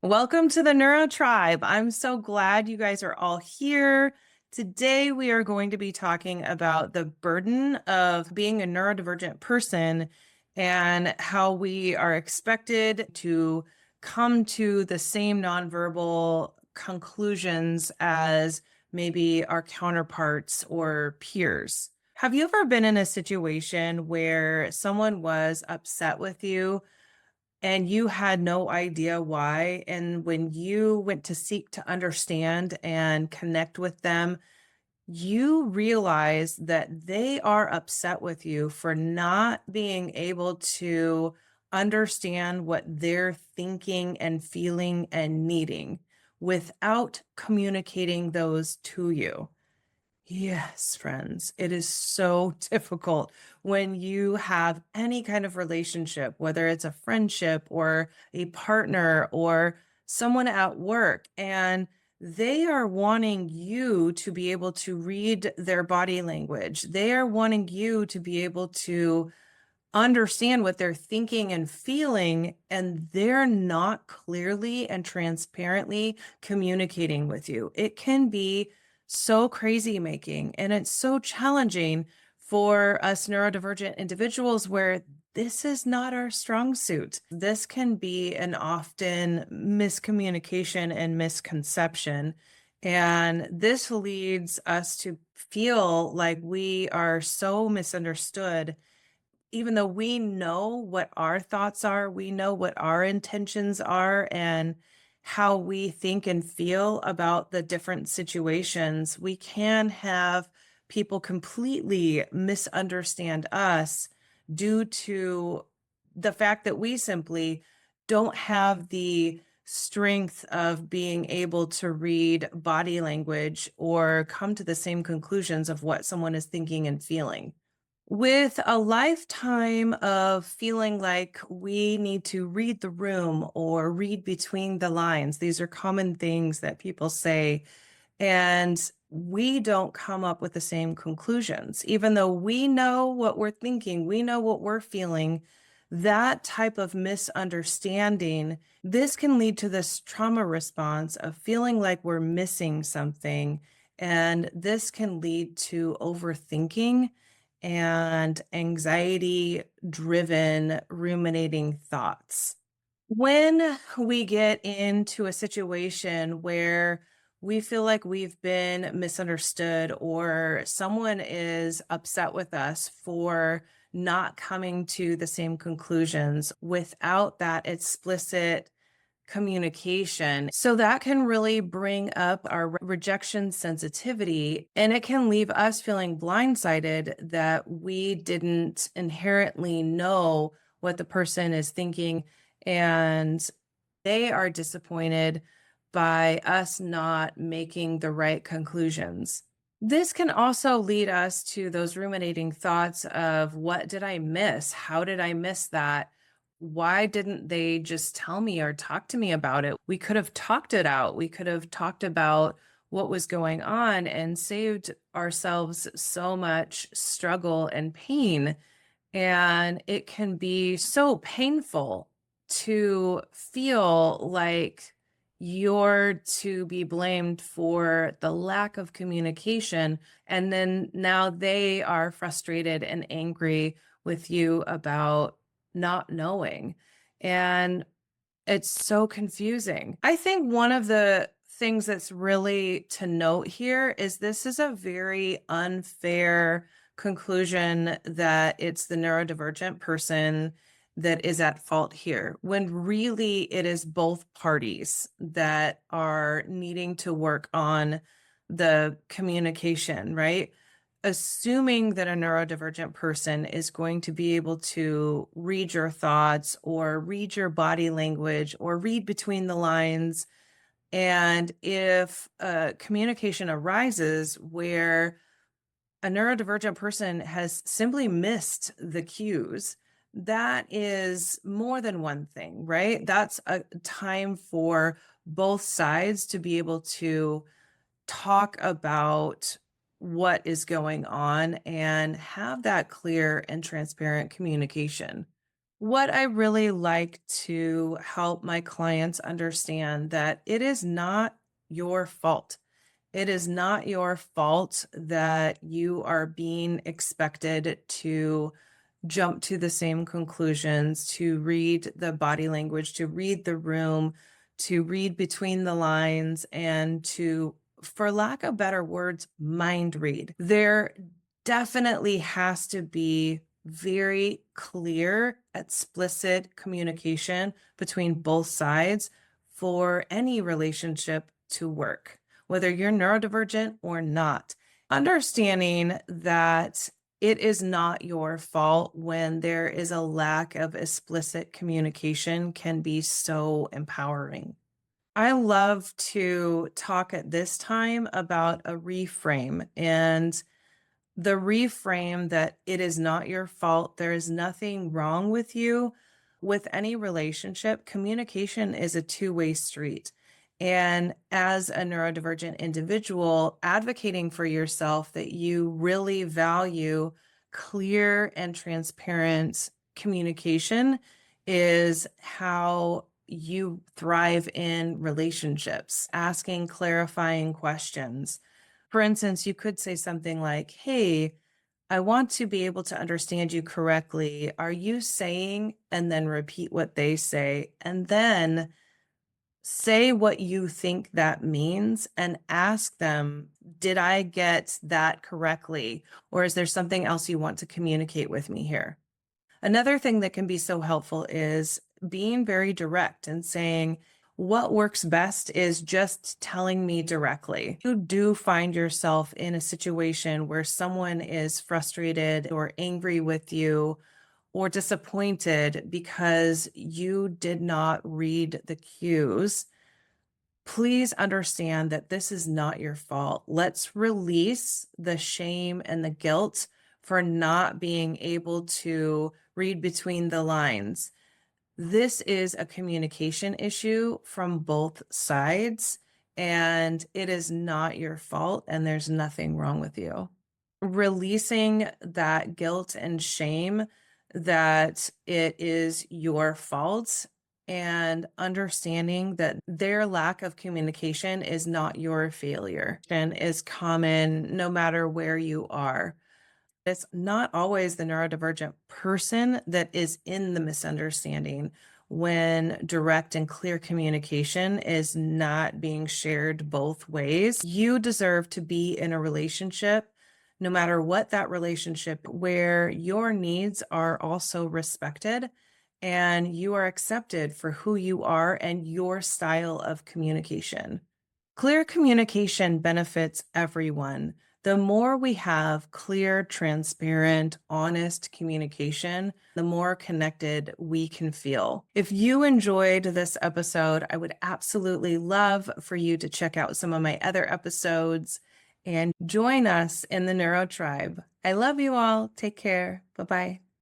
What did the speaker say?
Welcome to the Neuro Tribe. I'm so glad you guys are all here. Today, we are going to be talking about the burden of being a neurodivergent person and how we are expected to come to the same nonverbal conclusions as maybe our counterparts or peers. Have you ever been in a situation where someone was upset with you and you had no idea why? And when you went to seek to understand and connect with them, you realize that they are upset with you for not being able to understand what they're thinking and feeling and needing without communicating those to you. Yes, friends, it is so difficult when you have any kind of relationship, whether it's a friendship or a partner or someone at work, and they are wanting you to be able to read their body language. They are wanting you to be able to understand what they're thinking and feeling, and they're not clearly and transparently communicating with you. It can be so crazy making, and it's so challenging for us neurodivergent individuals where this is not our strong suit. This can be an often miscommunication and misconception. And this leads us to feel like we are so misunderstood even though we know what our thoughts are, we know what our intentions are and how we think and feel about the different situations, we can have people completely misunderstand us due to the fact that we simply don't have the strength of being able to read body language or come to the same conclusions of what someone is thinking and feeling. With a lifetime of feeling like we need to read the room or read between the lines, these are common things that people say, and we don't come up with the same conclusions. Even though we know what we're thinking, we know what we're feeling, that type of misunderstanding, this can lead to this trauma response of feeling like we're missing something. And this can lead to overthinking and anxiety driven ruminating thoughts. When we get into a situation where we feel like we've been misunderstood or someone is upset with us for not coming to the same conclusions without that explicit communication. So that can really bring up our rejection sensitivity, and it can leave us feeling blindsided that we didn't inherently know what the person is thinking, and they are disappointed by us not making the right conclusions. This can also lead us to those ruminating thoughts of what did I miss? How did I miss that? Why didn't they just tell me or talk to me about it? We could have talked it out. We could have talked about what was going on and saved ourselves so much struggle and pain. And it can be so painful to feel like you're to be blamed for the lack of communication. And then now they are frustrated and angry with you about not knowing. And it's so confusing. I think one of the things that's really to note here is this is a very unfair conclusion that it's the neurodivergent person that is at fault here, when really it is both parties that are needing to work on the communication, right? Assuming that a neurodivergent person is going to be able to read your thoughts or read your body language or read between the lines. And if a communication arises where a neurodivergent person has simply missed the cues, that is more than one thing, right? That's a time for both sides to be able to talk about what is going on and have that clear and transparent communication. What I really like to help my clients understand that it is not your fault. It is not your fault that you are being expected to jump to the same conclusions, to read the body language, to read the room, to read between the lines, and to, for lack of better words, mind read. There definitely has to be very clear, explicit communication between both sides for any relationship to work, whether you're neurodivergent or not. Understanding that it is not your fault when there is a lack of explicit communication can be so empowering. I love to talk at this time about a reframe and the reframe that it is not your fault. There is nothing wrong with you. With any relationship, communication is a two-way street. And as a neurodivergent individual, advocating for yourself that you really value clear and transparent communication is how you thrive in relationships, asking clarifying questions. For instance, you could say something like, "Hey, I want to be able to understand you correctly. Are you saying," and then repeat what they say, and then say what you think that means and ask them, "Did I get that correctly? Or is there something else you want to communicate with me here?" Another thing that can be so helpful is being very direct and saying, what works best is just telling me directly. You do find yourself in a situation where someone is frustrated or angry with you or disappointed because you did not read the cues. Please understand that this is not your fault. Let's release the shame and the guilt for not being able to read between the lines. This is a communication issue from both sides, and it is not your fault, and there's nothing wrong with you. Releasing that guilt and shame that it is your fault and understanding that their lack of communication is not your failure and is common no matter where you are. It's not always the neurodivergent person that is in the misunderstanding when direct and clear communication is not being shared both ways. You deserve to be in a relationship, no matter what that relationship, where your needs are also respected and you are accepted for who you are and your style of communication. Clear communication benefits everyone. The more we have clear, transparent, honest communication, the more connected we can feel. If you enjoyed this episode, I would absolutely love for you to check out some of my other episodes and join us in the Neuro Tribe. I love you all. Take care. Bye-bye.